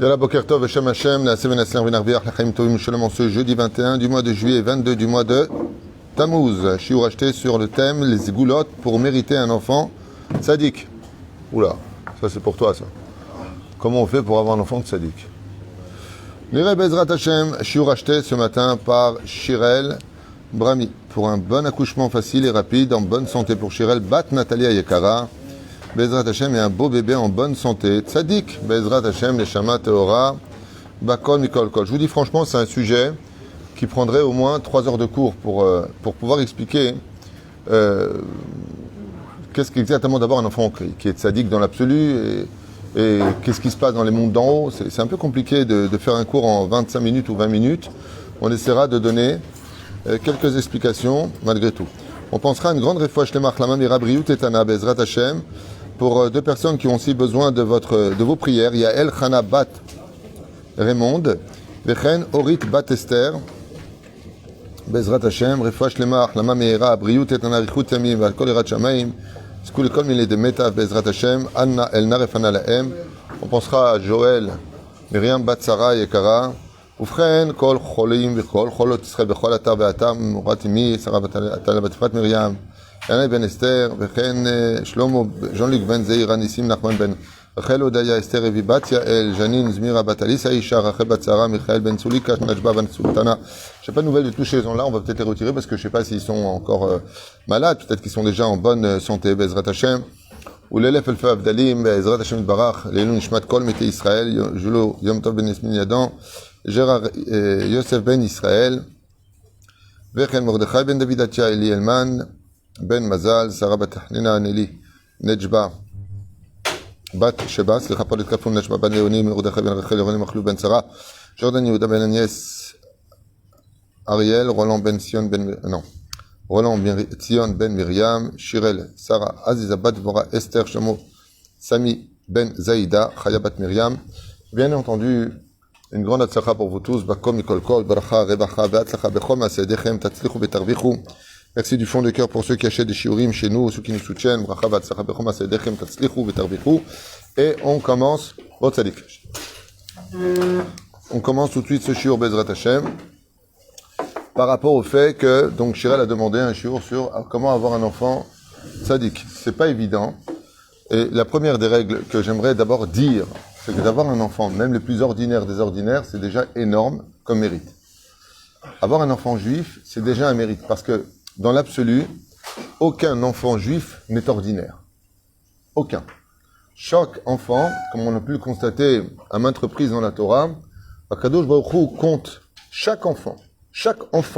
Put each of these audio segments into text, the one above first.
Yalla Boker Tov, Hashem Hashem, la Seven Asler Ben Arbiach, la Chaim Tovim Shalom, en ce jeudi 21 du mois de juillet et 22 du mois de Tammuz. Shiur acheté sur le thème les goulottes pour mériter un enfant tzaddik. Oula, ça c'est pour toi ça. Comment on fait pour avoir un enfant tzaddik? Nireh Bezrat Hashem, shiur acheté ce matin par Shirel Brami. Pour un bon accouchement facile et rapide, en bonne santé pour Shirel, Bat Natalia Yekara. Bezrat Hashem et un beau bébé en bonne santé. Tzadik, Bezrat Hashem, les Shama Teora, Bakol Mikol Kol. Je vous dis franchement, c'est un sujet qui prendrait au moins 3 heures de cours pour pouvoir expliquer qu'est-ce qu'exactement d'abord un enfant qui est tzadik dans l'absolu et qu'est-ce qui se passe dans les mondes d'en haut. C'est un peu compliqué de faire un cours en 25 minutes ou 20 minutes. On essaiera de donner quelques explications malgré tout. On pensera à une grande réfoua shlemach lama mira briut etana Bezrat Hashem pour 2 personnes qui ont aussi besoin de vos prières. Il y a El Chana Bat Raymond, Vechen Orit Bat Esther, Bezrat Hashem, Refoua Shlemach, Lama Meira, Briut Etana Richut Yamim, Valkol Erat Shamaim, Skul Kol Mile de Meta, Bezrat Hashem, Anna El Narefana Laem. On pensera à Joël, Myriam Bat Sarah Yekara, Ufren Kol Cholim, Kol Cholot Israël, Bechol Atar Beatam, Muratimi, Sarah Batala Batfrat Myriam. Yana ben Esther, Vechen Shlomo, Jean-Luc ben Zeira, Nissim Nachman ben Rachel Odaya, Esther Evi Bat Yael, Janine Zmira Batalis, Aïcha, Rachel Batsara, Michael ben Sulika, Najba ben Sultana. Je n'ai pas de nouvelles de tous ces gens-là, on va peut-être les retirer parce que je ne sais pas s'ils sont encore malades, peut-être qu'ils sont déjà en bonne santé, Bezrat Hashem. Ou l'élève Elfa Abdalim, Bezrat Hashem Barach, Léloun Nishmat Kol, Mete Israël, Julo Yom Tov ben Yasmin Yadan, Gérard Yosef ben Israël, Vechen Mordechai ben David Atia, Eli Elman, Ben Mazal, Sarah Bat Nina Aneli, Nejba, Bat Sheba, Slicha Polet Kafum, Nejba Ben Leoni, Mordechai Ben Rachel, Roni Machlou Ben Sarah, Jordan Yehuda Ben Agnès, Ariel, Roland Ben Sion Ben, non, Roland Sion Ben Myriam, Shirel, Sarah, Aziza Bat Vora, Esther Shamo, Sami Ben Zaïda, Chaya Bat Myriam. Bien entendu, une grande atzlacha pour vous tous, Bakom Mikol Kol, Baracha, Rebacha, Beatzlacha, Bechom, Asedechem, Tatzlichu Betarvichu. Merci du fond de cœur pour ceux qui achètent des shiurim chez nous, ceux qui nous soutiennent. Bracha v'atzlacha bechom asedechem tatzlichu v'tarvichu. Et on commence. Bon tzadik. On commence tout de suite ce shiur Bezrat Hashem. Par rapport au fait que, donc, Shirel a demandé un shiur sur comment avoir un enfant tzadik. C'est pas évident. Et la première des règles que j'aimerais d'abord dire, c'est que d'avoir un enfant, même le plus ordinaire des ordinaires, c'est déjà énorme comme mérite. Avoir un enfant juif, c'est déjà un mérite. Parce que, dans l'absolu, aucun enfant juif n'est ordinaire. Aucun. Chaque enfant, comme on a pu le constater à maintes reprises dans la Torah, Akadosh Baruch Hu compte chaque enfant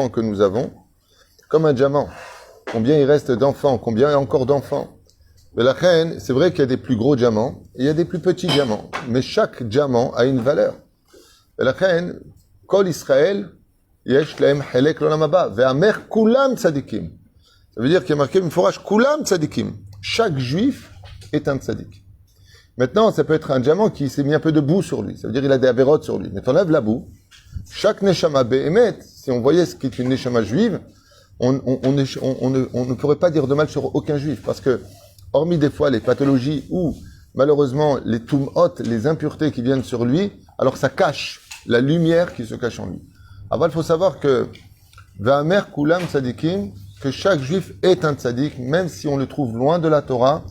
que nous avons, comme un diamant. Combien il reste d'enfants, combien il y a encore d'enfants. Mais la reine, c'est vrai qu'il y a des plus gros diamants, et il y a des plus petits diamants, mais chaque diamant a une valeur. Mais la reine, Kol Israël, Yesh Lahem Helek L'Olam Haba, Ve'amer Kulam Tzadikim. Ça veut dire qu'il y a marqué une forage Kulam Tzadikim. Chaque juif est un tzadik. Maintenant, ça peut être un diamant qui s'est mis un peu de boue sur lui. Ça veut dire qu'il a des avérotes sur lui. Mais t'enlèves la boue. Chaque neshama be'emet, si on voyait ce qui est une neshama juive, on ne pourrait pas dire de mal sur aucun juif. Parce que, hormis des fois les pathologies ou, malheureusement, les tum'ot, les impuretés qui viennent sur lui, alors ça cache la lumière qui se cache en lui. Avant, il faut savoir que Va'amer Kulam Tzadikim, que chaque juif est un tzadik, même si on le trouve loin de la Torah,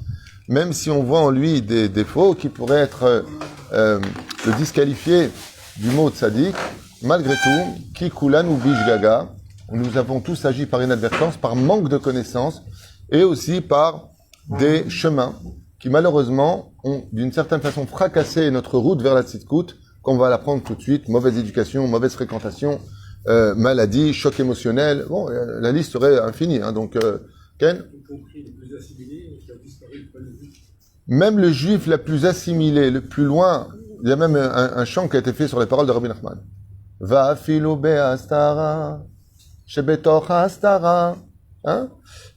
même si on voit en lui des défauts qui pourraient être le disqualifier du mot tzadik, malgré tout, Ki Kulan ou Bishgaga, nous avons tous agi par inadvertance, par manque de connaissances, et aussi par des chemins qui malheureusement ont d'une certaine façon fracassé notre route vers la tzidkout, qu'on va l'apprendre tout de suite, mauvaise éducation, mauvaise fréquentation, maladie, choc émotionnel, bon, la liste serait infinie, hein, donc, Ken? Même le juif la plus assimilé, le plus loin, il y a même un chant qui a été fait sur les paroles de Rabbi Nachman. Va filo be'astara, shebetoch astara. Hein?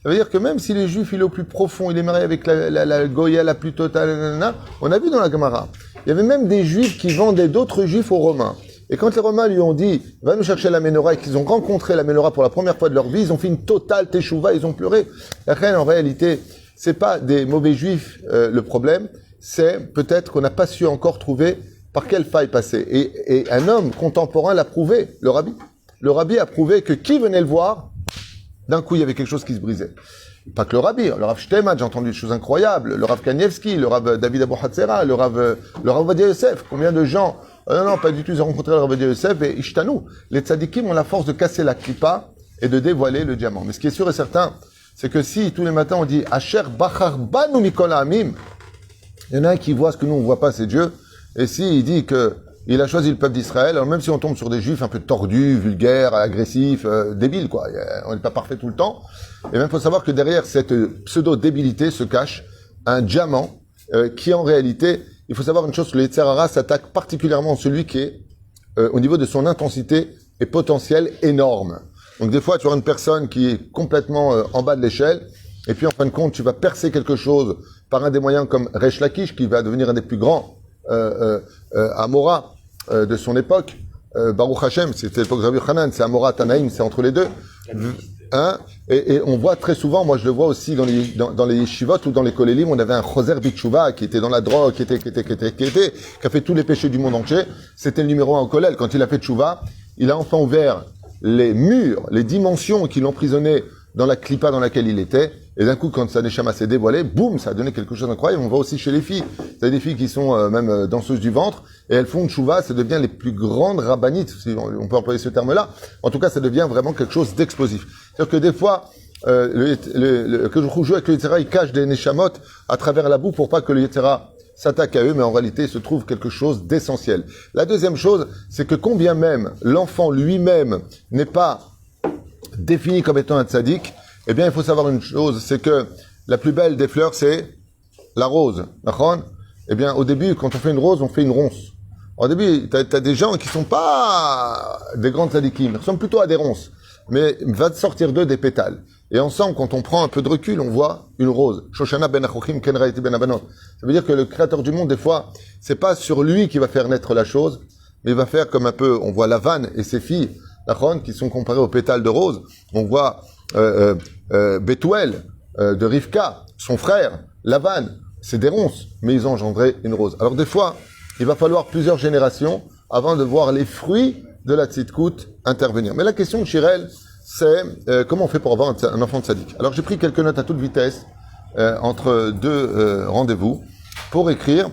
Ça veut dire que même si le juif il est au plus profond, il est marié avec la Goya la plus totale, on a vu dans la Gemara, il y avait même des juifs qui vendaient d'autres juifs aux Romains. Et quand les Romains lui ont dit, va nous chercher la Ménorah, et qu'ils ont rencontré la Ménorah pour la première fois de leur vie, ils ont fait une totale teshuva, ils ont pleuré. La reine, en réalité, c'est pas des mauvais juifs le problème, c'est peut-être qu'on n'a pas su encore trouver Par quelle faille passer? Et un homme contemporain l'a prouvé, le rabbi. Le rabbi a prouvé que qui venait le voir, d'un coup, il y avait quelque chose qui se brisait. Pas que le rabbi, le Rav Shteman, j'ai entendu des choses incroyables, le Rav Kanievski, le Rav David Abou Hatzera, le Rav Ovadia Yosef. Combien de gens, non, pas du tout, ils ont rencontré le Rav Ovadia Yosef et Ishtanou. Les tzadikim ont la force de casser la klippa et de dévoiler le diamant. Mais ce qui est sûr et certain, c'est que si tous les matins on dit Asher Bachar Banu Mikol Ha'amim, il y en a un qui voit ce que nous on voit pas, c'est Dieu. Et si il dit que il a choisi le peuple d'Israël, alors même si on tombe sur des juifs un peu tordus, vulgaires, agressifs, débiles, quoi. On n'est pas parfait tout le temps. Et même, il faut savoir que derrière cette pseudo-débilité se cache un diamant qui, en réalité, il faut savoir une chose, le Yetzer Hara s'attaque particulièrement à celui qui est, au niveau de son intensité et potentiel, énorme. Donc, des fois, tu auras une personne qui est complètement en bas de l'échelle, et puis, en fin de compte, tu vas percer quelque chose par un des moyens comme Resh Lakish, qui va devenir un des plus grands Amora de son époque. Baruch Hashem, c'était l'époque de Rabbi Hanan, c'est Amora, Tanaïm, c'est entre les deux. Hein? Et on voit très souvent, moi je le vois aussi dans les yeshivot ou dans les kolélim, on avait un Choser Bitshuva qui était dans la drogue, qui a fait tous les péchés du monde entier. C'était le numéro 1 au kollel. Quand il a fait Tshuva, il a enfin ouvert les murs, les dimensions qui l'emprisonnaient dans la clipa dans laquelle il était. Et d'un coup, quand sa neshama s'est dévoilée, boum, ça a donné quelque chose d'incroyable. On voit aussi chez les filles. Vous avez des filles qui sont même danseuses du ventre, et elles font tchouva, ça devient les plus grandes rabbanites, si on peut employer ce terme-là. En tout cas, ça devient vraiment quelque chose d'explosif. C'est-à-dire que des fois, que je joue avec le Yetzera, il cache des neshamot à travers la boue pour pas que le Yetzera s'attaque à eux, mais en réalité, il se trouve quelque chose d'essentiel. La deuxième chose, c'est que combien même l'enfant lui-même n'est pas défini comme étant un tzaddik, eh bien, il faut savoir une chose, c'est que la plus belle des fleurs, c'est la rose. D'accord? Eh bien, au début, quand on fait une rose, on fait une ronce. Au début, t'as des gens qui sont pas des grands tzadikim, ils ressemblent plutôt à des ronces. Mais va sortir d'eux des pétales. Et ensemble, quand on prend un peu de recul, on voit une rose. Shoshana ben Achochim ken raiti ben abanot. Ça veut dire que le créateur du monde, des fois, c'est pas sur lui qui va faire naître la chose, mais il va faire comme un peu, on voit Lavan et ses filles, d'accord, qui sont comparées aux pétales de rose. On voit Bethuel de Rivka, son frère, Lavan, c'est des ronces, mais ils ont engendré une rose. Alors des fois, il va falloir plusieurs générations avant de voir les fruits de la tzidkout intervenir. Mais la question de Shirel, c'est comment on fait pour avoir un enfant tzaddik. Alors j'ai pris quelques notes à toute vitesse entre deux rendez-vous pour écrire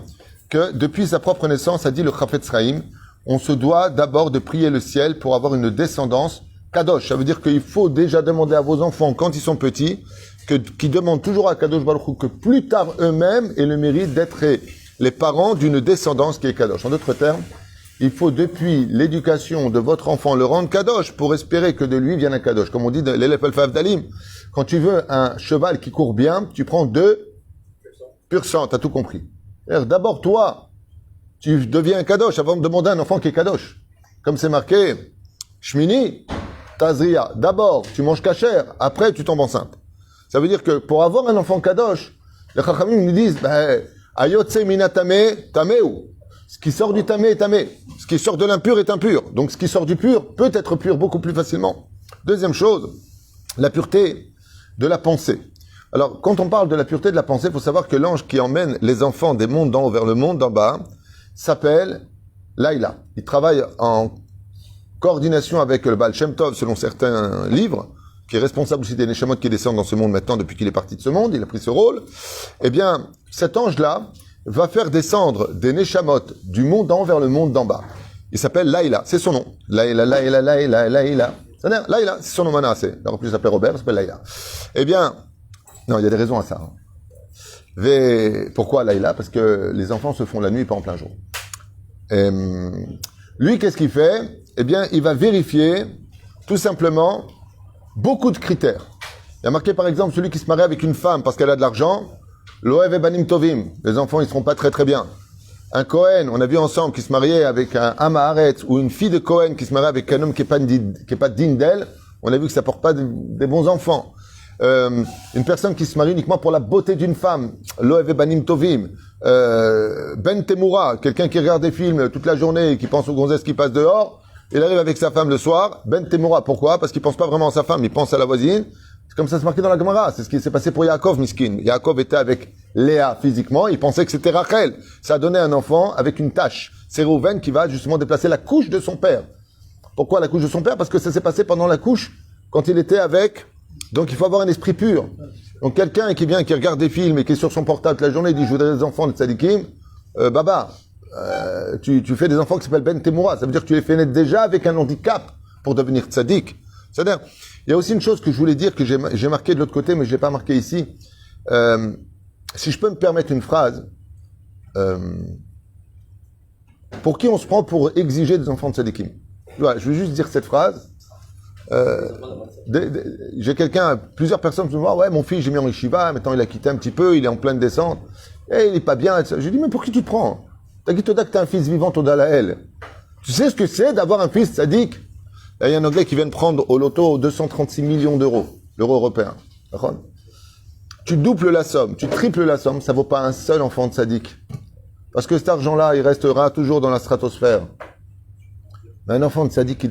que depuis sa propre naissance, a dit le Chafetz Chaim, on se doit d'abord de prier le ciel pour avoir une descendance Kadosh. Ça veut dire qu'il faut déjà demander à vos enfants, quand ils sont petits, qu'ils demandent toujours à Kadosh Baruch Hu que plus tard eux-mêmes aient le mérite d'être les parents d'une descendance qui est Kadosh. En d'autres termes, il faut depuis l'éducation de votre enfant le rendre Kadosh pour espérer que de lui vienne un Kadosh. Comme on dit dans l'Elef Alpha Avdalim, quand tu veux un cheval qui court bien, tu prends 2 pur sang, t'as tout compris. D'abord toi, tu deviens un Kadosh avant de demander à un enfant qui est Kadosh. Comme c'est marqué, Shmini, Tazria, d'abord, tu manges kasher, après, tu tombes enceinte. Ça veut dire que pour avoir un enfant kadosh, les chachamim nous disent, ayotse minatame, tameu. Ce qui sort du tamé est tamé. Ce qui sort de l'impur est impur. Donc, ce qui sort du pur peut être pur beaucoup plus facilement. Deuxième chose, la pureté de la pensée. Alors, quand on parle de la pureté de la pensée, il faut savoir que l'ange qui emmène les enfants des mondes d'en haut vers le monde d'en bas s'appelle Laïla. Il travaille en coordination avec le Baal Shem Tov, selon certains livres, qui est responsable aussi des Neshamot qui descendent dans ce monde maintenant depuis qu'il est parti de ce monde, il a pris ce rôle. Eh bien, cet ange-là va faire descendre des Neshamot du monde d'en haut vers le monde d'en bas. Il s'appelle Laïla, c'est son nom. Laïla, Laïla, Laïla, Laïla. C'est-à-dire, Laïla, c'est son nom manassé. Il aurait pu s'appeler Robert, il s'appelle Laïla. Eh bien, non, il y a des raisons à ça. Pourquoi Laïla? Parce que les enfants se font la nuit, pas en plein jour. Lui, qu'est-ce qu'il fait? Eh bien, il va vérifier, tout simplement, beaucoup de critères. Il y a marqué, par exemple, celui qui se marie avec une femme parce qu'elle a de l'argent, Loev et Banim Tovim. Les enfants, ils seront pas très très bien. Un Cohen, on a vu ensemble, qui se mariait avec un Amaharet, ou une fille de Cohen qui se mariait avec un homme qui est pas digne d'elle, on a vu que ça porte pas des bons enfants. Une personne qui se marie uniquement pour la beauté d'une femme, Loev et Banim Tovim. Ben Temura, quelqu'un qui regarde des films toute la journée et qui pense aux gonzesses qui passent dehors, il arrive avec sa femme le soir. Ben Temura, pourquoi? Parce qu'il pense pas vraiment à sa femme, il pense à la voisine. C'est comme ça, c'est marqué dans la Gemara. C'est ce qui s'est passé pour Yaakov, miskin. Yaakov était avec Léa physiquement, il pensait que c'était Rachel. Ça a donné un enfant avec une tache. C'est Reuven qui va justement déplacer la couche de son père. Pourquoi la couche de son père? Parce que ça s'est passé pendant la couche, quand il était avec... Donc il faut avoir un esprit pur. Donc quelqu'un qui vient, qui regarde des films et qui est sur son portable toute la journée, il dit « Je voudrais des enfants de tzadikim », tu fais des enfants qui s'appellent Ben Temoura. Ça veut dire que tu les fais naître déjà avec un handicap pour devenir tzadik. C'est-à-dire, il y a aussi une chose que je voulais dire, que j'ai marqué de l'autre côté, mais je l'ai pas marqué ici. Si je peux me permettre une phrase, pour qui on se prend pour exiger des enfants de tzadikim? Voilà, je vais juste dire cette phrase. J'ai plusieurs personnes qui me disent « Ouais, mon fils, j'ai mis en yeshiva, maintenant il a quitté un petit peu, il est en pleine descente, et il est pas bien. » Je dis « Mais pour qui tu te prends? T'as dit Toda que t'as un fils vivant, Toda la elle. Tu sais ce que c'est d'avoir un fils sadique? » Là, il y a un Anglais qui vient de prendre au loto 236 millions d'euros, l'euro européen. Tu doubles la somme, tu triples la somme, ça vaut pas un seul enfant de sadique. Parce que cet argent-là, il restera toujours dans la stratosphère. Mais un enfant de sadique,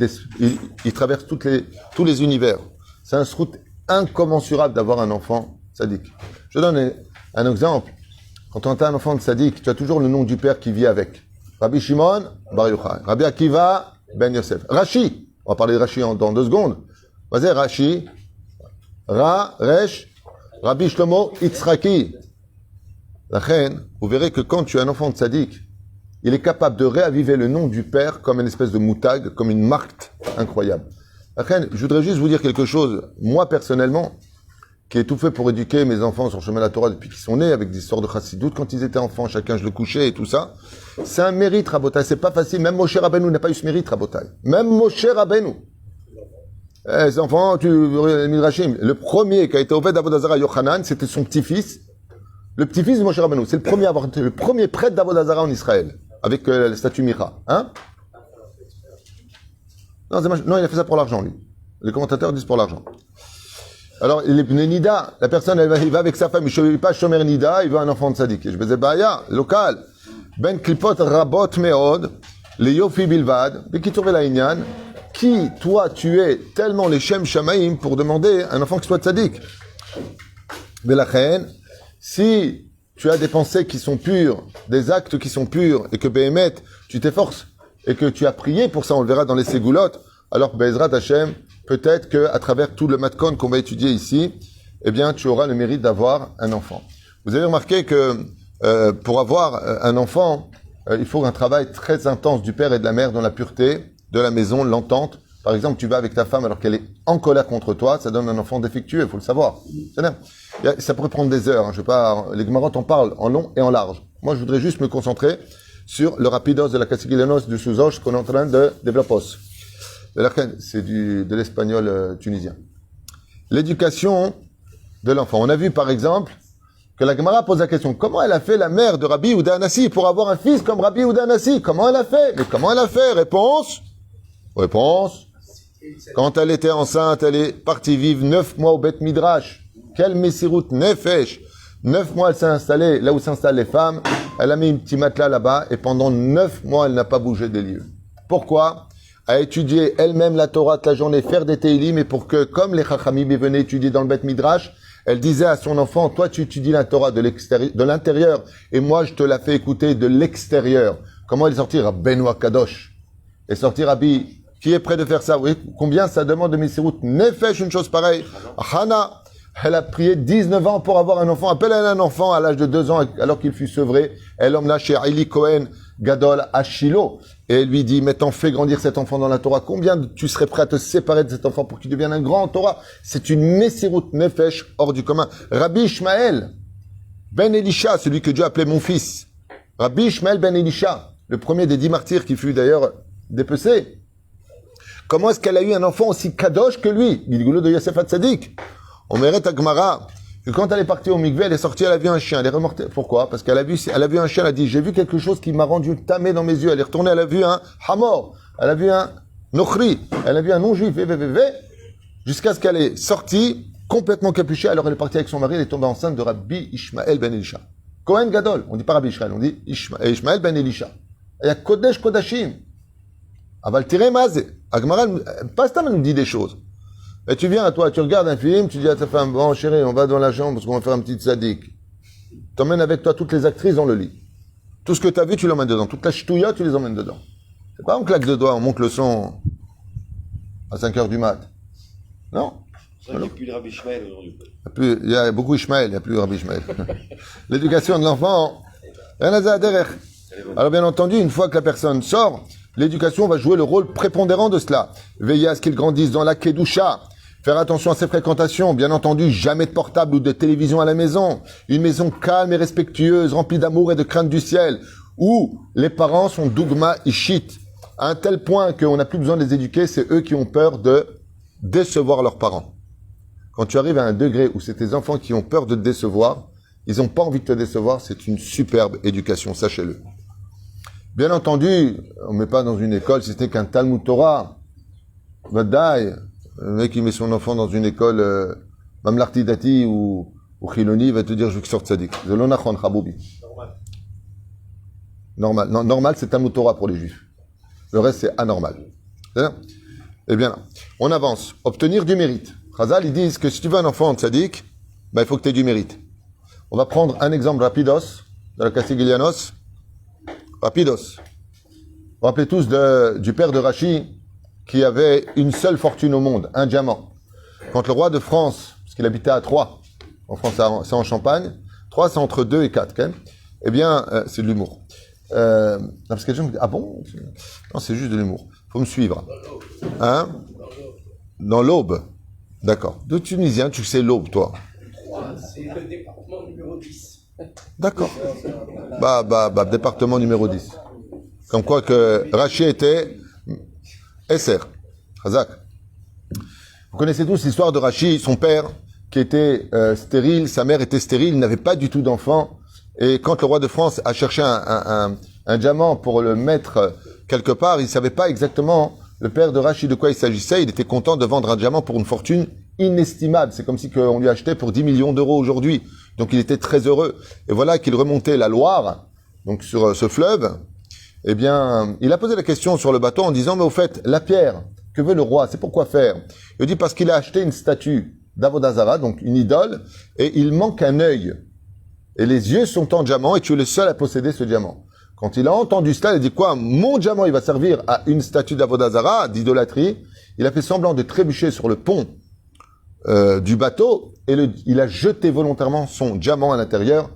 il traverse tous les univers. C'est un route incommensurable d'avoir un enfant sadique. Je donne un exemple. Quand on a un enfant de sadique, tu as toujours le nom du père qui vit avec. Rabbi Shimon Bar Yochai, Rabbi Akiva Ben Yosef, Rashi. On va parler de Rashi dans 2 secondes. Vas-y, Rashi, Resh, Rabbi Shlomo Yitzhaki. La reine, vous verrez que quand tu as un enfant de sadique, il est capable de réaviver le nom du père comme une espèce de moutag, comme une marque incroyable. La reine, je voudrais juste vous dire quelque chose. Moi, personnellement, qui ai tout fait pour éduquer mes enfants sur le chemin de la Torah depuis qu'ils sont nés, avec des histoires de chassidout, quand ils étaient enfants, chacun je le couchais et tout ça. C'est un mérite, Rabotai. C'est pas facile. Même Moshe Rabbeinu n'a pas eu ce mérite, Rabotai. Même Moshe Rabbeinu. Les enfants, Midrashim. Le premier qui a été Oved Avodah Zarah, Yochanan, c'était son petit-fils. Le petit-fils de Moshe Rabbeinu. C'est le premier à avoir été le premier prêtre d'Avodah Zarah en Israël. Avec la statue Micha. Hein? Non, il a fait ça pour l'argent, lui. Les commentateurs disent pour l'argent. Alors, il est Nida, la personne, il va avec sa femme, il ne veut pas Shomer Nida, il veut un enfant de sadique. Je me disais, Baya, local. Ben Klipot Rabot Meod, le Yofi Bilvad, Bekitour Velaïnian, qui, toi, tu es tellement les Shem Shamaïm pour demander un enfant qui soit sadique. Belachen, si tu as des pensées qui sont pures, des actes qui sont purs, et que Behemet, tu t'efforces, et que tu as prié pour ça, on le verra dans les Ségoulottes, alors Bezrat Hashem, peut-être qu'à travers tout le matkon qu'on va étudier ici, eh bien, tu auras le mérite d'avoir un enfant. Vous avez remarqué que pour avoir un enfant, il faut un travail très intense du père et de la mère dans la pureté de la maison, l'entente. Par exemple, tu vas avec ta femme alors qu'elle est en colère contre toi, ça donne un enfant défectueux, il faut le savoir. Ça pourrait prendre des heures. Hein, les Gemarot en parlent en long et en large. Moi, je voudrais juste me concentrer sur le rapidos de la Cassigilenos du Souzosh qu'on est en train de développer. C'est de l'espagnol tunisien. L'éducation de l'enfant. On a vu par exemple que la Gemara pose la question, comment elle a fait la mère de Rabbi Yehuda Hanassi pour avoir un fils comme Rabbi Yehuda Hanassi? Comment elle a fait? Mais comment elle a fait? Réponse. Quand elle était enceinte, elle est partie vivre 9 mois au Beth Midrash. Quel Messirut Nefesh. 9 mois elle s'est installée là où s'installent les femmes. Elle a mis un petit matelas là-bas et pendant 9 mois elle n'a pas bougé des lieux. Pourquoi? À étudier elle-même la Torah toute la journée, faire des Teilim, et pour que, comme les Chachamim venaient étudier dans le Beth Midrash, elle disait à son enfant, toi tu étudies la Torah de l'intérieur, et moi je te la fais écouter de l'extérieur. Comment elle est sortie? Rabbeinu Kadosh. Et sortir Rabbi, qui est prêt de faire ça? Vous voyez combien ça demande de Messirut Nefesh, une chose pareille. Hana, elle a prié 19 ans pour avoir un enfant. Appelle-elle un enfant à l'âge de 2 ans, alors qu'il fut sevré. Elle l'emmena chez Eli Cohen Gadol à Shiloh. Et elle lui dit, maintenant fais grandir cet enfant dans la Torah. Combien tu serais prêt à te séparer de cet enfant pour qu'il devienne un grand en Torah? C'est une Messirut Nefesh hors du commun. Rabbi Ishmael Ben Elisha, celui que Dieu appelait mon fils. Rabbi Ishmael Ben Elisha, le premier des 10 martyrs qui fut d'ailleurs dépecé. Comment est-ce qu'elle a eu un enfant aussi kadosh que lui? Bilgoulou de Yosef Hatzadik. On mérite à Gemara que quand elle est partie au mikvé, elle est sortie, elle a vu un chien, elle est remontée. Pourquoi? Parce qu'elle a vu un chien, elle a dit, j'ai vu quelque chose qui m'a rendu tamé dans mes yeux. Elle est retournée, elle a vu un hamor, elle a vu un nochri, elle a vu un non-juif, jusqu'à ce qu'elle est sortie, complètement capuchée. Alors elle est partie avec son mari, elle est tombée enceinte de Rabbi Ishmael Ben Elisha. Kohen Gadol, on dit pas Rabbi Ishmael, on dit Ishmael Ben Elisha. Il y a Kodesh Kodashim. Aval tiré mazé. Agmara, Pastam nous dit des choses. Et tu viens, toi, tu regardes un film, tu dis à ta femme, bon, chérie, on va dans la chambre parce qu'on va faire un petit sadique. T'emmènes avec toi toutes les actrices dans le lit. Tout ce que tu as vu, tu l'emmènes dedans. Toute la ch'touilla, tu les emmènes dedans. C'est pas on claque de doigts, on monte le son à 5 heures du mat. Non. C'est vrai qu'il n'y a plus de Rabbi Ishmael aujourd'hui. Il y a beaucoup Ishmael, il n'y a plus Rabbi Ishmael. L'éducation de l'enfant, rien à dire derrière. Alors bien entendu, une fois que la personne sort, l'éducation va jouer le rôle prépondérant de cela. Veiller à ce qu'il grandisse dans la kedusha. Faire attention à ses fréquentations. Bien entendu, jamais de portable ou de télévision à la maison. Une maison calme et respectueuse, remplie d'amour et de crainte du ciel, où les parents sont dougma ishit. À un tel point qu'on n'a plus besoin de les éduquer, c'est eux qui ont peur de décevoir leurs parents. Quand tu arrives à un degré où c'est tes enfants qui ont peur de te décevoir, ils n'ont pas envie de te décevoir, c'est une superbe éducation, sachez-le. Bien entendu, on ne met pas dans une école, si c'était qu'un Talmud Torah. Vadaï, le mec qui met son enfant dans une école Mamlarti Dati ou Chiloni, il va te dire je veux qu'il sorte sadique. Zelonachon Chaboubi. Normal. Non, normal, c'est Talmud Torah pour les juifs. Le reste, c'est anormal. C'est-à-dire Eh bien, on avance. Obtenir du mérite. Chazal, ils disent que si tu veux un enfant tzaddik, ben, il faut que tu aies du mérite. On va prendre un exemple rapidos, de la Castiglianos. Rapidos. Vous vous rappelez tous du père de Rachi, qui avait une seule fortune au monde, un diamant. Quand le roi de France, parce qu'il habitait à Troyes, en France c'est en Champagne, Troyes c'est entre 2 et 4, quand même. Eh bien, c'est de l'humour. Parce que les gens me disent, ah bon? Non, c'est juste de l'humour. Faut me suivre. Hein? Dans l'Aube. D'accord. De Tunisien, tu sais l'Aube, toi. C'est le département numéro 10. D'accord. Département numéro 10. Comme quoi que Rachid était SR. Hazak. Vous connaissez tous l'histoire de Rachid, son père, qui était stérile, sa mère était stérile, il n'avait pas du tout d'enfant. Et quand le roi de France a cherché un diamant pour le mettre quelque part, il ne savait pas exactement, le père de Rachid, de quoi il s'agissait. Il était content de vendre un diamant pour une fortune inestimable. C'est comme si on lui achetait pour 10 millions d'euros aujourd'hui. Donc il était très heureux. Et voilà qu'il remontait la Loire, donc sur ce fleuve. Eh bien, il a posé la question sur le bateau en disant, mais au fait, la pierre, que veut le roi? C'est pourquoi faire? Il dit, parce qu'il a acheté une statue d'Avodazara, donc une idole, et il manque un œil. Et les yeux sont en diamant, et tu es le seul à posséder ce diamant. Quand il a entendu cela, il a dit quoi? Mon diamant, il va servir à une statue d'Avodazara, d'idolâtrie. Il a fait semblant de trébucher sur le pont du bateau, et il a jeté volontairement son diamant à l'intérieur.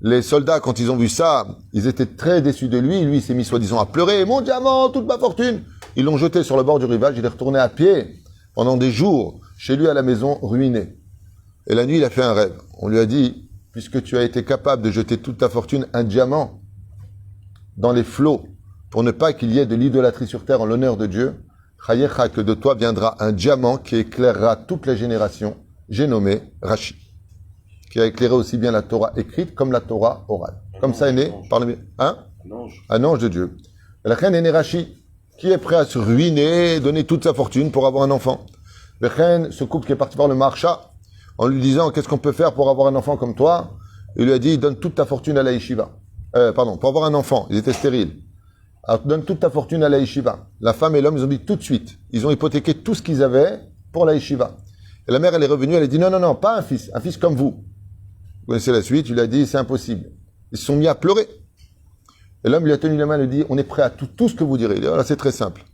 Les soldats, quand ils ont vu ça, ils étaient très déçus de lui. Lui, il s'est mis soi-disant à pleurer. Mon diamant, toute ma fortune. Ils l'ont jeté sur le bord du rivage. Il est retourné à pied pendant des jours chez lui à la maison, ruiné. Et la nuit, il a fait un rêve. On lui a dit, puisque tu as été capable de jeter toute ta fortune, un diamant dans les flots, pour ne pas qu'il y ait de l'idolâtrie sur terre en l'honneur de Dieu, Chayecha, que de toi viendra un diamant qui éclairera toute la génération. J'ai nommé Rashi, qui a éclairé aussi bien la Torah écrite comme la Torah orale. Comme ça est né par le... Hein? Un ange de Dieu. La reine est née Rashi, qui est prêt à se ruiner, donner toute sa fortune pour avoir un enfant. La reine, ce couple qui est parti voir le marcha, en lui disant, qu'est-ce qu'on peut faire pour avoir un enfant comme toi? Il lui a dit, donne toute ta fortune à la yeshiva. Pour avoir un enfant, ils étaient stériles. Alors, donne toute ta fortune à la yeshiva. La femme et l'homme, ils ont dit tout de suite. Ils ont hypothéqué tout ce qu'ils avaient pour la yeshiva. Et la mère, elle est revenue, elle a dit, non, pas un fils comme vous. Vous connaissez la suite, il a dit, c'est impossible. Ils se sont mis à pleurer. Et l'homme lui a tenu la main, il lui a dit, on est prêt à tout ce que vous direz. Il dit, voilà, c'est très simple.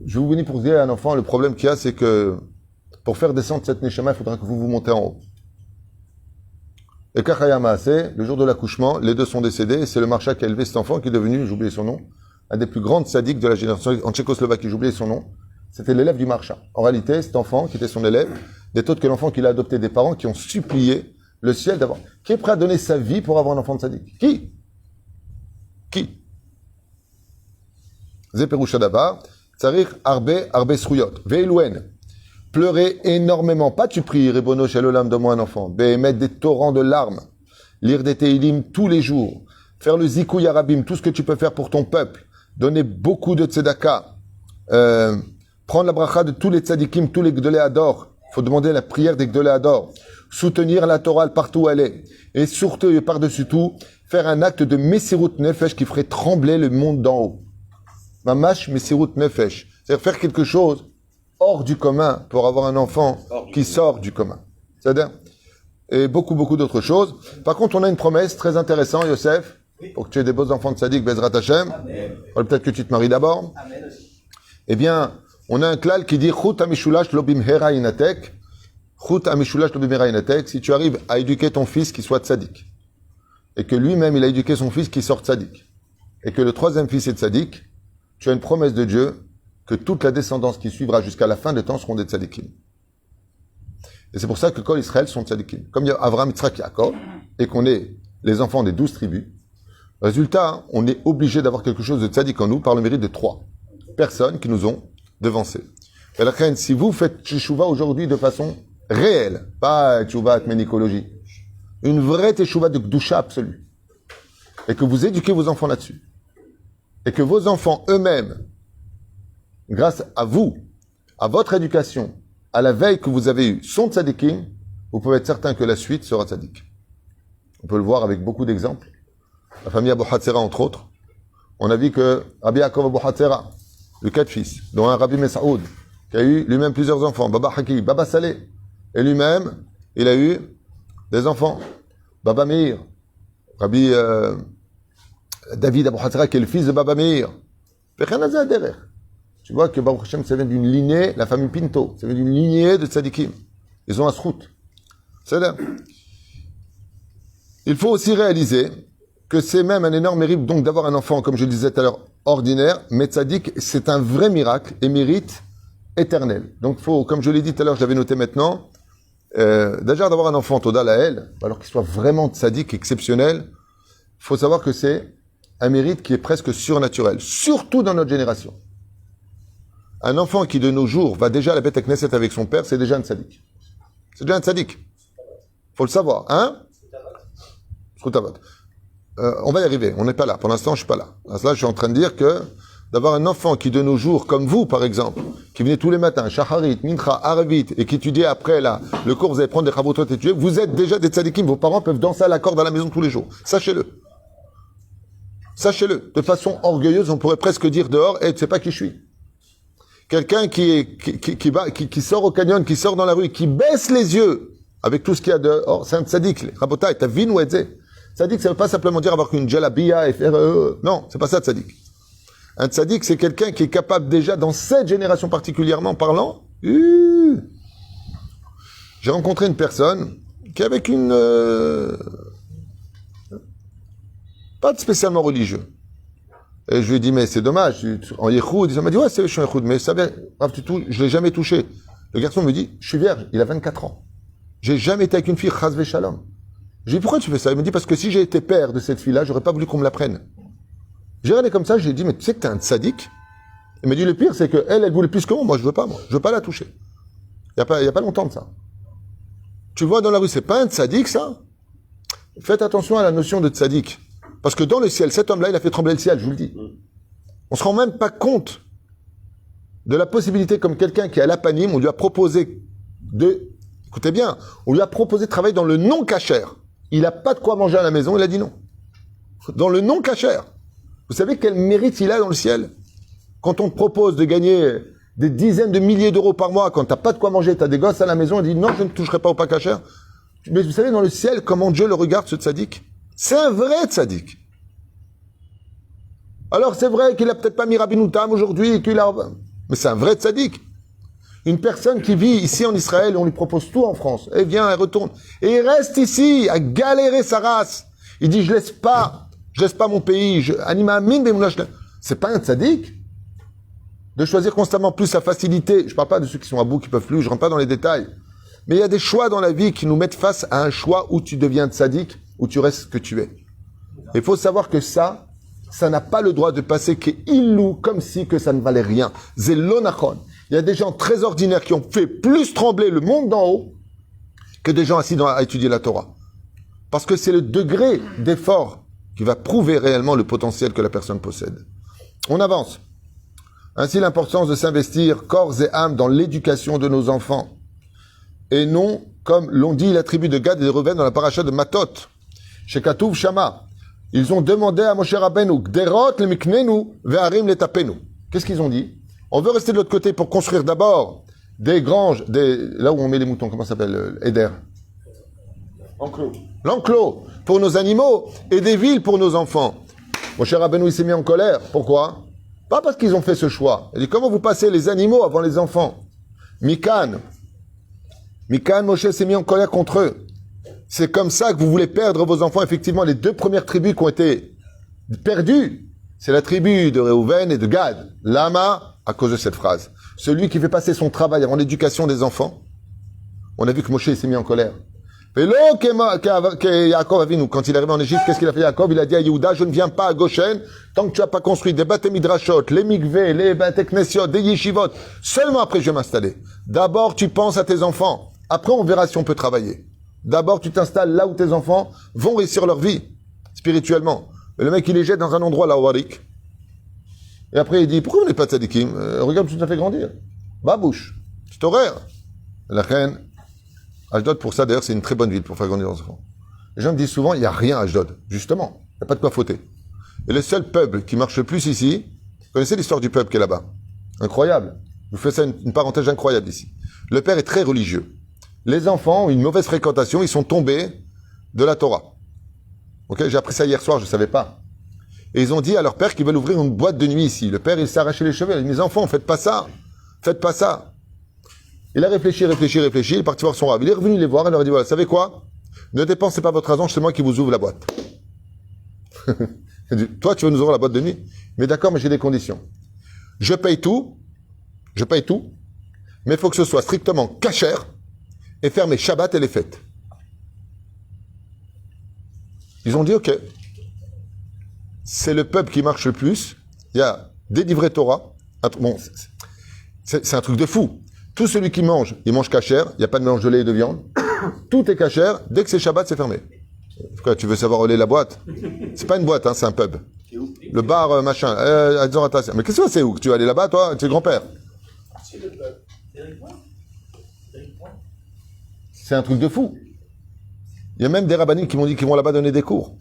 Je vous venir pour dire à un enfant, le problème qu'il y a, c'est que pour faire descendre cette neshama, il faudra que vous montez en haut. Et Kachaya Maaseh, le jour de l'accouchement, les deux sont décédés, et c'est le marcha qui a élevé cet enfant qui est devenu, j'ai oublié son nom, un des plus grands sadiques de la génération en Tchécoslovaquie, j'ai oublié son nom. C'était l'élève du marcha. En réalité, cet enfant, qui était son élève, n'est autre que l'enfant qu'il a adopté des parents qui ont supplié le ciel d'avoir. Qui est prêt à donner sa vie pour avoir un enfant de sadique? Qui? Zeperusha davar, tsarir arbe sruyot, ve'elouen. Pleurer énormément. Pas tu pries, Rebono Shalom, donne-moi un enfant. Mettre des torrents de larmes. Lire des Teilim tous les jours. Faire le Zikouy Arabim, tout ce que tu peux faire pour ton peuple. Donner beaucoup de tzedaka. Prendre la bracha de tous les tzadikim, tous les gdolé ador. Faut demander la prière des gdolé ador. Soutenir la Torah partout où elle est. Et surtout, et par-dessus tout, faire un acte de Messirut Nefesh qui ferait trembler le monde d'en haut. Mamash Messirut Nefesh. C'est-à-dire faire quelque chose hors du commun pour avoir un enfant qui sort du commun. C'est-à-dire, et beaucoup d'autres choses. Par contre, on a une promesse très intéressante, Yosef. pour que tu aies des beaux enfants de tzaddik, Bezrat Hashem. Peut-être que tu te maries d'abord. Amen aussi. Eh bien, on a un klal qui dit Chut amishulash lo bimhera inatek. Chut amishulash lo bimhera inatek. Si tu arrives à éduquer ton fils qui soit tzaddik, et que lui-même il a éduqué son fils qui sort tzaddik, et que le troisième fils est tzaddik, tu as une promesse de Dieu que toute la descendance qui suivra jusqu'à la fin des temps seront des tzaddikim. Et c'est pour ça que Kol Israël sont tzaddikim. Comme il y a Avraham, Yitzhak, Yaakov, et qu'on est les enfants des 12 tribus, résultat, on est obligé d'avoir quelque chose de tzaddik en nous par le mérite de 3 personnes qui nous ont devancés. Et la crainte, si vous faites teshuva aujourd'hui de façon réelle, pas teshuva avec ménicologie, une vraie teshuva de gdusha absolue, et que vous éduquez vos enfants là-dessus, et que vos enfants eux-mêmes, grâce à vous, à votre éducation, à la veille que vous avez eue, sont tzadikim, vous pouvez être certain que la suite sera tzadik. On peut le voir avec beaucoup d'exemples. La famille Abou Hatzera, entre autres. On a vu que Rabbi Yaakov Abou Hatzera, le 4 fils, dont un Rabbi Messaoud, qui a eu lui-même plusieurs enfants, Baba Haki, Baba Saleh, et lui-même, il a eu des enfants. Baba Meir, Rabbi David Abou Hatzera, qui est le fils de Baba Meir. Tu vois que Baruch Hashem, ça vient d'une lignée, la famille Pinto, ça vient d'une lignée de tzadikim. Ils ont un srout. C'est là. Il faut aussi réaliser que c'est même un énorme mérite donc d'avoir un enfant, comme je le disais tout à l'heure, ordinaire, mais tzadik, c'est un vrai miracle et mérite éternel. Donc faut, comme je l'ai dit tout à l'heure, je l'avais noté maintenant, déjà d'avoir un enfant Toda Laël, alors qu'il soit vraiment tzadik, exceptionnel, il faut savoir que c'est un mérite qui est presque surnaturel, surtout dans notre génération. Un enfant qui de nos jours va déjà à la Beth Knesset avec son père, c'est déjà un tzadik. C'est déjà un tzadik. Faut le savoir, hein? Sroutavot. On va y arriver, on n'est pas là. Pour l'instant, je suis pas là. Là, je suis en train de dire que d'avoir un enfant qui de nos jours, comme vous par exemple, qui venait tous les matins, Shacharit, Mincha, Arvit, et qui étudiait après là, le cours, vous allez prendre des chavotot et étudier, vous êtes déjà des tzadikim, vos parents peuvent danser à la corde à la maison tous les jours. Sachez-le. Sachez-le. De façon orgueilleuse, on pourrait presque dire dehors, tu sais pas qui je suis. Quelqu'un qui sort au canyon, qui sort dans la rue, qui baisse les yeux avec tout ce qu'il y a dehors, c'est un tzadik. Rabotai, t'as vu ou tzadik, ça veut pas simplement dire avoir une jalabia et faire non, c'est pas ça tzadik. Un tzadik, c'est quelqu'un qui est capable déjà, dans cette génération particulièrement parlant, j'ai rencontré une personne qui avec une pas spécialement religieux. Et je lui ai dit, mais c'est dommage, en Yehoud, il m'a dit, ouais, je suis en Yehoud, mais ça va, je l'ai jamais touché. Le garçon me dit, je suis vierge, il a 24 ans. J'ai jamais été avec une fille, chas shalom. Je lui ai dit, pourquoi tu fais ça? Il me dit, parce que si j'ai été père de cette fille-là, j'aurais pas voulu qu'on me la prenne. J'ai regardé comme ça, j'ai dit, mais tu sais que t'es un tzaddik? Il m'a dit, le pire, c'est que elle voulait plus que moi, je veux pas la toucher. Il y a pas longtemps de ça. Tu vois dans la rue, c'est pas un tzaddik, ça? Faites attention à la notion de tzaddik. Parce que dans le ciel, cet homme-là, il a fait trembler le ciel, je vous le dis. On se rend même pas compte de la possibilité, comme quelqu'un qui est à l'Apanim, on lui a proposé écoutez bien, on lui a proposé de travailler dans le non-cachère. Il n'a pas de quoi manger à la maison, il a dit non. Dans le non-cachère. Vous savez quel mérite il a dans le ciel? Quand on te propose de gagner des dizaines de milliers d'euros par mois, quand t'as pas de quoi manger, t'as des gosses à la maison, il dit non, je ne toucherai pas au pas cachère. Mais vous savez dans le ciel, comment Dieu le regarde, ce tzaddik? C'est un vrai tzaddik. Alors c'est vrai qu'il a peut-être pas mis Rabbi Noutam aujourd'hui, mais c'est un vrai tzaddik. Une personne qui vit ici en Israël, on lui propose tout en France. Elle vient, elle retourne. Et il reste ici, à galérer sa race. Il dit, je laisse pas mon pays, c'est pas un tzaddik. De choisir constamment plus sa facilité. Je parle pas de ceux qui sont à bout, qui peuvent plus, je rentre pas dans les détails. Mais il y a des choix dans la vie qui nous mettent face à un choix où tu deviens tzaddik, où tu restes ce que tu es. Il faut savoir que ça n'a pas le droit de passer qu'illou, comme si que ça ne valait rien. Zelonachon. Il y a des gens très ordinaires qui ont fait plus trembler le monde d'en haut que des gens assis à étudier la Torah. Parce que c'est le degré d'effort qui va prouver réellement le potentiel que la personne possède. On avance. Ainsi, l'importance de s'investir corps et âme dans l'éducation de nos enfants. Et non, comme l'ont dit la tribu de Gad et de Reuven dans la paracha de Matot. Chez Katouv Shama, ils ont demandé à Moshe Rabbeinu, Gderot le miknenu ve'arim le tapenu. Qu'est-ce qu'ils ont dit? On veut rester de l'autre côté pour construire d'abord des granges, là où on met les moutons, comment ça s'appelle? Eder. Enclos. L'enclos pour nos animaux et des villes pour nos enfants. Mon cher Rabbeinu, il s'est mis en colère. Pourquoi? Pas parce qu'ils ont fait ce choix. Il dit, comment vous passez les animaux avant les enfants? Mikan, Moshe s'est mis en colère contre eux. C'est comme ça que vous voulez perdre vos enfants. Effectivement, les deux premières tribus qui ont été perdues, c'est la tribu de Réhouven et de Gad. Lama, à cause de cette phrase. Celui qui fait passer son travail en l'éducation des enfants. On a vu que Moshe s'est mis en colère. Yaakov Avinu, quand il est arrivé en Égypte, qu'est-ce qu'il a fait Yaakov? Il a dit à Yehuda, je ne viens pas à Goshen tant que tu n'as pas construit des bâtés midrashot, les mikveh, les bâtés knesiot, des yeshivot. Seulement après, je vais m'installer. D'abord, tu penses à tes enfants. Après, on verra si on peut travailler. D'abord, tu t'installes là où tes enfants vont réussir leur vie, spirituellement. Et le mec, il les jette dans un endroit, là, au Warik. Et après, il dit, pourquoi on n'est pas tzadikim? Regarde, tu t'as fait grandir. Babouche. C'est horaire. La reine. Ashdod, pour ça, d'ailleurs, c'est une très bonne ville pour faire grandir les enfants. Les gens me disent souvent, il n'y a rien à Ashdod. Justement, il n'y a pas de quoi fauter. Et le seul peuple qui marche le plus ici, vous connaissez l'histoire du peuple qui est là-bas? Incroyable. Je vous fais ça une parenthèse incroyable ici. Le père est très religieux. Les enfants ont une mauvaise fréquentation, ils sont tombés de la Torah. Ok, j'ai appris ça hier soir, je ne savais pas. Et ils ont dit à leur père qu'ils veulent ouvrir une boîte de nuit ici. Le père, il s'est arraché les cheveux. Il a dit, mes enfants, faites pas ça. Faites pas ça. Il a réfléchi, il est parti voir son rab. Il est revenu les voir et leur a dit, voilà, savez quoi? Ne dépensez pas votre argent, c'est moi qui vous ouvre la boîte. Il dit, toi, tu veux nous ouvrir la boîte de nuit? Mais d'accord, mais j'ai des conditions. Je paye tout, mais il faut que ce soit strictement cachère et faire mes Shabbat et les fêtes. Ils ont dit, ok. C'est le peuple qui marche le plus. Il y a des livrets Torah. Bon, c'est un truc de fou. Tout celui qui mange, il mange cachère. Il n'y a pas de mélange de lait et de viande. Tout est cachère. Dès que c'est Shabbat, c'est fermé. Pourquoi tu veux savoir où est la boîte? C'est pas une boîte, hein, c'est un pub. Le bar, machin. Mais qu'est-ce que c'est où? Tu vas aller là-bas, toi? Tu es grand-père. C'est le peuple. C'est un truc de fou. Il y a même des rabbiniques qui m'ont dit qu'ils vont là-bas donner des cours.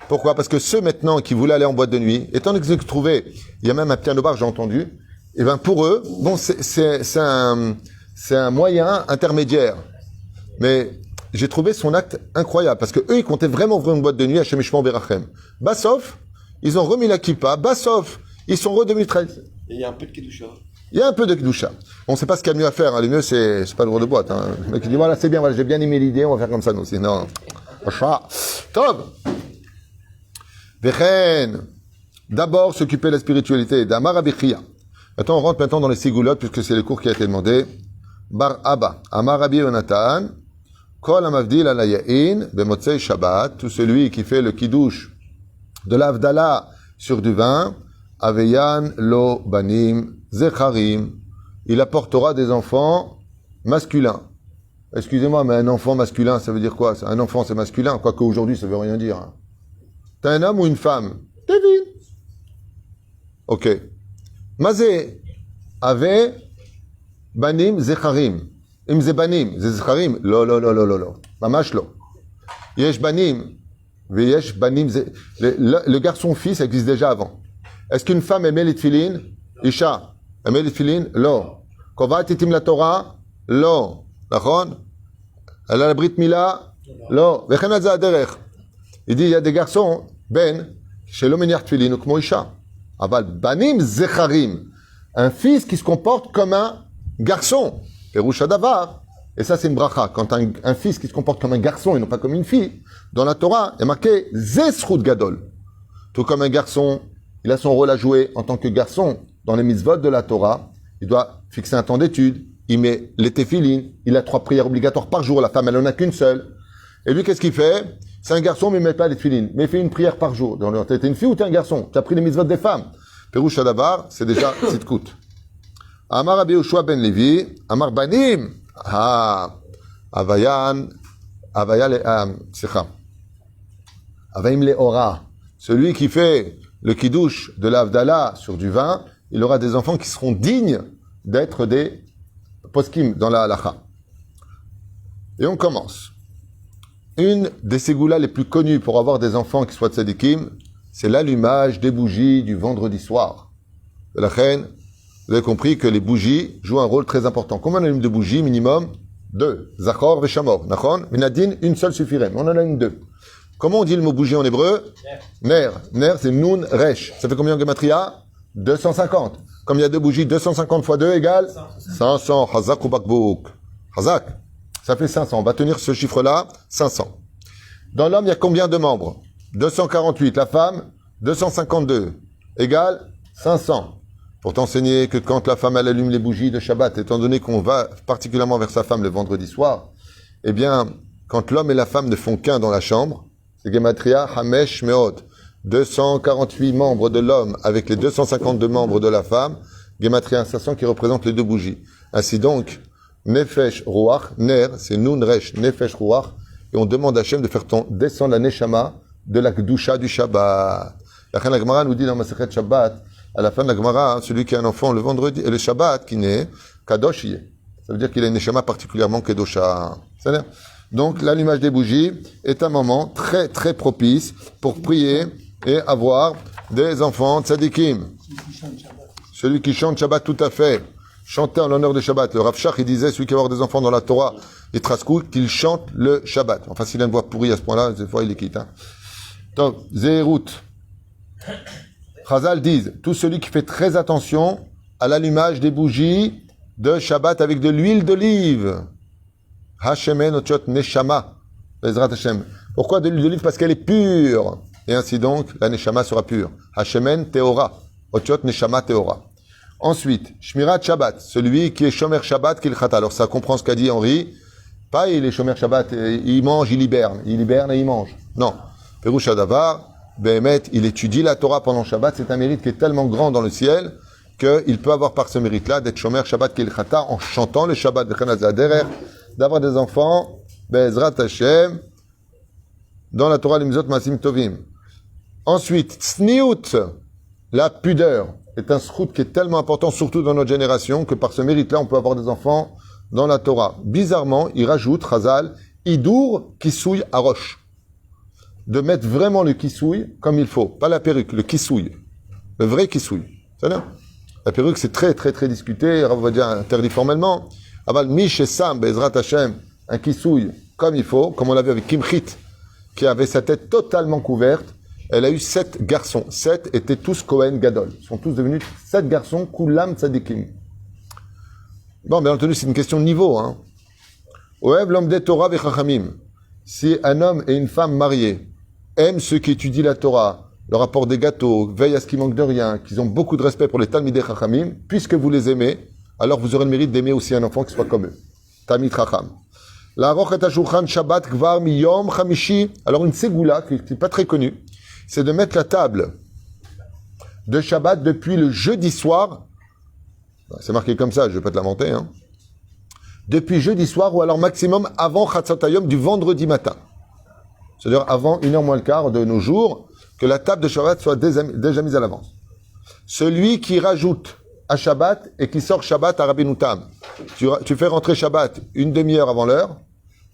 Pourquoi? Parce que ceux maintenant qui voulaient aller en boîte de nuit, étant donné que j'ai trouvé, il y a même un piano bar, j'ai entendu, et ben pour eux, bon, c'est un moyen intermédiaire. Mais j'ai trouvé son acte incroyable, parce que eux, ils comptaient vraiment ouvrir une boîte de nuit à Shemishmon Berachem. Bassof, ils ont remis la kippa. Bassof, ils sont redevenus 13. Et il y a un peu de kedusha. Il y a un peu de kedusha. On ne sait pas ce qu'il y a de mieux à faire. Hein. Le mieux, c'est pas l'ouvre de boîte. Hein. Le mec qui dit, voilà, c'est bien, voilà, j'ai bien aimé l'idée, on va faire comme ça, nous aussi. Non. Top. Vechen. D'abord, s'occuper de la spiritualité. D'Amar Abichia. Maintenant, on rentre maintenant dans les sigoulottes, puisque c'est le cours qui a été demandé. Bar Abba. Amar Rabbi Yonatan. Kol Amavdil ala Ya'in. Bemotzei Shabbat. Tout celui qui fait le kiddush de l'Avdala sur du vin. Aveyan lo banim zecharim. Il apportera des enfants masculins. Excusez-moi, mais un enfant masculin, ça veut dire quoi? Un enfant, c'est masculin. Quoique aujourd'hui, ça veut rien dire. Hein. T'as un homme ou une femme? David. Ok. Mazé avait banim zecharim. Im ze banim, ze zecharim. Lo. Mamash lo. Yesh banim. Veyesh banim. Le garçon-fils existe déjà avant. Est-ce qu'une femme aimait les tefilin? Isha. Aimait les tefilin? Lo. Kovat itim la Torah? Lo. D'accord? Elle a la Brit Mila? Lo. Vechen azah derech. Il dit, il y a des garçons, ben, chez l'omeniar tefilin ou comme Isha. Aval banim zecharim. Un fils qui se comporte comme un garçon. Peroucha davar. Et ça, c'est une bracha. Quand un fils qui se comporte comme un garçon et non pas comme une fille, dans la Torah, il est marqué zesrut gadol. Tout comme un garçon, il a son rôle à jouer en tant que garçon dans les mitzvot de la Torah. Il doit fixer un temps d'étude. Il met les téphilines. Il a 3 prières obligatoires par jour. La femme, elle en a qu'une seule. Et lui, qu'est-ce qu'il fait? C'est un garçon, mais il ne met pas les téphilines. Mais il fait une prière par jour. T'es une fille ou t'es un garçon? Tu as pris les mitzvot des femmes. Perouch Adavar, c'est déjà Sitkut. Amar Rabbi Yoshua ben Levi. Amar Banim. Avayan Leora. Celui qui fait le kiddush de l'Avdala sur du vin, il aura des enfants qui seront dignes d'être des poskim dans la halacha. Et on commence. Une des ségoulas les plus connues pour avoir des enfants qui soient tzadikim, c'est l'allumage des bougies du vendredi soir. De la reine, vous avez compris que les bougies jouent un rôle très important. Combien on allume de bougies minimum? 2. Zachor veshamor. Nachon. Minadin, une seule suffirait. Mais on en a une 2. Comment on dit le mot bougie en hébreu? Ner. Ner, c'est nun resh. Ça fait combien en gematria? 250. Comme il y a 2 bougies, 250 fois 2 égale 500. Hazak ou bakbouk. Hazak. Ça fait 500. On va tenir ce chiffre-là, 500. Dans l'homme, il y a combien de membres? 248. La femme, 252. Égale 500. Pour t'enseigner que quand la femme elle allume les bougies de Shabbat, étant donné qu'on va particulièrement vers sa femme le vendredi soir, eh bien, quand l'homme et la femme ne font qu'un dans la chambre, c'est Gematria Hamesh Meot. 248 membres de l'homme avec les 252 membres de la femme, Gematria 500 qui représente les 2 bougies. Ainsi donc, Nefesh Ruach, Ner, c'est Nun Resh, Nefesh Ruach, et on demande à Hachem de faire descendre la Neshama de la Kedusha du Shabbat. La Gemara nous dit dans Masechet Shabbat, à la fin de la Gemara, celui qui a un enfant le vendredi et le Shabbat qui naît, Kadosh y est. Ça veut dire qu'il a une Neshama particulièrement Kedosha. C'est-à-dire, donc l'allumage des bougies est un moment très très propice pour prier et avoir des enfants tzadikim. Celui qui chante Shabbat tout à fait, chanter en l'honneur de Shabbat. Le Rav Shach, il disait, celui qui va avoir des enfants dans la Torah, et Traskou, qu'il chante le Shabbat. Enfin, s'il a une voix pourrie à ce point-là, des fois il les quitte. Donc, Zérout. Chazal disent, tout celui qui fait très attention à l'allumage des bougies de Shabbat avec de l'huile d'olive. Hashemen otchot neshama. Bezrat Hashem. Pourquoi de l'huile d'olive? Parce qu'elle est pure. Et ainsi donc, la neshama sera pure. Hashemen teora. Otchot neshama teora. Ensuite, Shmirat Shabbat. Celui qui est Shomer Shabbat qu'il chata. Alors ça comprend ce qu'a dit Henri. Pas il est Shomer Shabbat, il mange, il hiberne. Il hiberne et il mange. Non. Perouch Hadavar. Behemet, il étudie la Torah pendant Shabbat, c'est un mérite qui est tellement grand dans le ciel qu'il peut avoir par ce mérite-là d'être Shomer Shabbat Kil Chata en chantant le Shabbat de Chanazah, d'avoir des enfants, Be'ezrat Hashem, dans la Torah Limzot Masim Tovim. Ensuite, Tzniut, la pudeur, est un srout qui est tellement important, surtout dans notre génération, que par ce mérite-là, on peut avoir des enfants dans la Torah. Bizarrement, il rajoute, Chazal, Idour Kisouy Arosh. De mettre vraiment le kissouille comme il faut. Pas la perruque, le kissouille. Le vrai kissouille. C'est là. La perruque, c'est très, très, très discuté. On va dire interdit formellement. Aval Mish et Sam, Bezrat Hashem, un kissouille comme il faut, comme on l'a vu avec Kimchit, qui avait sa tête totalement couverte. Elle a eu 7 garçons. 7 étaient tous Kohen Gadol. Ils sont tous devenus 7 garçons, Kulam Tzadikim. Bon, bien entendu, c'est une question de niveau, hein. Oev l'homme des Torah vechachamim. Si un homme et une femme mariés aiment ceux qui étudient la Torah, leur apportent des gâteaux, veillent à ce qu'ils manquent de rien, qu'ils ont beaucoup de respect pour les Talmidei Chachamim, puisque vous les aimez, alors vous aurez le mérite d'aimer aussi un enfant qui soit comme eux. Talmid Chacham. La Roch et Ashulchan Shabbat Kvar Miyom Chamishi. Alors une ségoula, qui n'est pas très connue, c'est de mettre la table de Shabbat depuis le jeudi soir. C'est marqué comme ça, je ne vais pas te lamenter, hein. Depuis jeudi soir, ou alors maximum avant Chatzotayom du vendredi matin. C'est-à-dire avant 1h moins le quart de nos jours, que la table de Shabbat soit déjà mise à l'avance. Celui qui rajoute à Shabbat et qui sort Shabbat à Rabbeinu Tam. Tu fais rentrer Shabbat une demi-heure avant l'heure,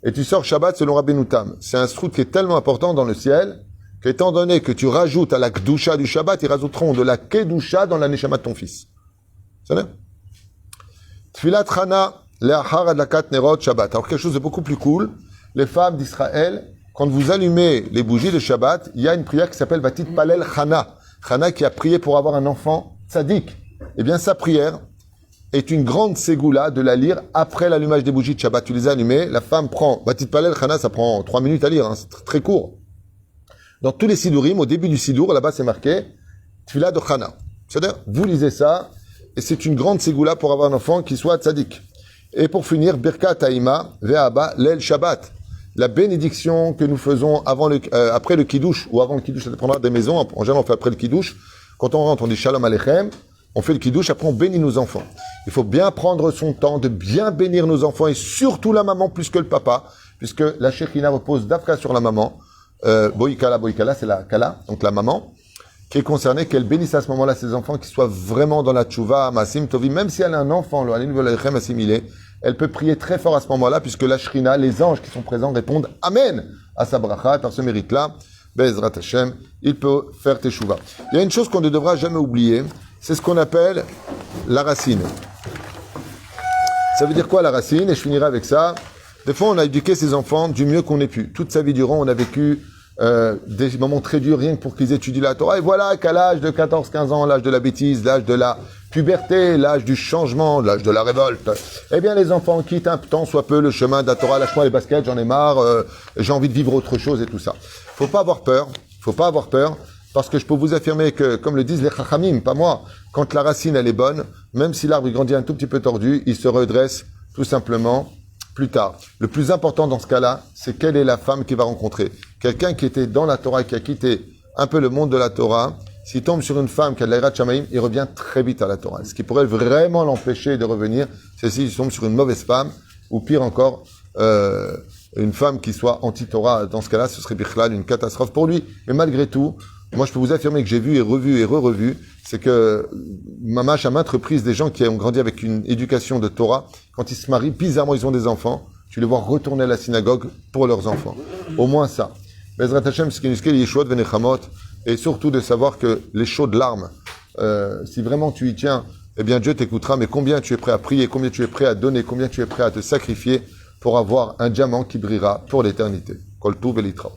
et tu sors Shabbat selon Rabbeinu Tam. C'est un srout qui est tellement important dans le ciel, qu'étant donné que tu rajoutes à la Kedusha du Shabbat, ils rajouteront de la Kedusha dans la Neshama de ton fils. C'est ça? Tfilat Chana, Le'achar Adlakat Nerot Shabbat. Alors quelque chose de beaucoup plus cool, les femmes d'Israël, quand vous allumez les bougies de Shabbat, il y a une prière qui s'appelle Vatit Palel Chana. Chana qui a prié pour avoir un enfant tzaddik. Eh bien, sa prière est une grande ségoula de la lire après l'allumage des bougies de Shabbat. Tu les as allumées, la femme prend Vatit Palel Chana, ça prend 3 minutes à lire, hein, c'est très court. Dans tous les sidurim, au début du sidour, là-bas c'est marqué Tfila de Chana. C'est-à-dire, vous lisez ça, et c'est une grande ségoula pour avoir un enfant qui soit tzaddik. Et pour finir, Birkat Haïma, Ve'aba, Lel Shabbat. La bénédiction que nous faisons après le kiddush, ou avant le kiddush, ça dépendra des maisons. En général, on fait après le kiddush. Quand on rentre, on dit Shalom Aleichem. On fait le kiddush, après on bénit nos enfants. Il faut bien prendre son temps de bien bénir nos enfants, et surtout la maman plus que le papa, puisque la Shekhina repose d'Afka sur la maman. Boïkala, c'est la Kala, donc la maman, qui est concernée, qu'elle bénisse à ce moment-là ses enfants, qui soient vraiment dans la tchouva, Masim Tovi, même si elle a un enfant, le Halin Velechem assimilé, elle peut prier très fort à ce moment-là, puisque la Shrina, les anges qui sont présents répondent Amen à sa bracha, par ce mérite-là, Be'ezrat Hashem, il peut faire teshuva. Il y a une chose qu'on ne devra jamais oublier, c'est ce qu'on appelle la racine. Ça veut dire quoi la racine? Et je finirai avec ça. Des fois, on a éduqué ses enfants du mieux qu'on ait pu. Toute sa vie durant, on a vécu des moments très durs, rien que pour qu'ils étudient la Torah. Et voilà qu'à l'âge de 14-15 ans, l'âge de la bêtise, l'âge de la puberté, l'âge du changement, l'âge de la révolte, eh bien, les enfants quittent un tant soit peu le chemin de la Torah. Lâche-moi les baskets, j'en ai marre, j'ai envie de vivre autre chose et tout ça. Faut pas avoir peur, parce que je peux vous affirmer que, comme le disent les chachamim, pas moi, quand la racine, elle est bonne, même si l'arbre grandit un tout petit peu tordu, il se redresse tout simplement plus tard. Le plus important dans ce cas-là, c'est quelle est la femme qu'il va rencontrer. Quelqu'un qui était dans la Torah, qui a quitté un peu le monde de la Torah, s'il tombe sur une femme qui a de l'Aïrat Shamaïm, il revient très vite à la Torah. Ce qui pourrait vraiment l'empêcher de revenir, c'est s'il tombe sur une mauvaise femme, ou pire encore, une femme qui soit anti-Torah. Dans ce cas-là, ce serait bichlal, une catastrophe pour lui. Mais malgré tout, moi je peux vous affirmer que j'ai vu et revu et re-revu, c'est que mamash à maintes reprises des gens qui ont grandi avec une éducation de Torah, quand ils se marient, bizarrement ils ont des enfants, tu les vois retourner à la synagogue pour leurs enfants. Au moins ça. Bezrat Hashem, ce qui nous dit Yeshua Venechamot, et surtout de savoir que les chaudes larmes, si vraiment tu y tiens, eh bien Dieu t'écoutera, mais combien tu es prêt à prier, combien tu es prêt à donner, combien tu es prêt à te sacrifier pour avoir un diamant qui brillera pour l'éternité. Kol Tuv Velitra.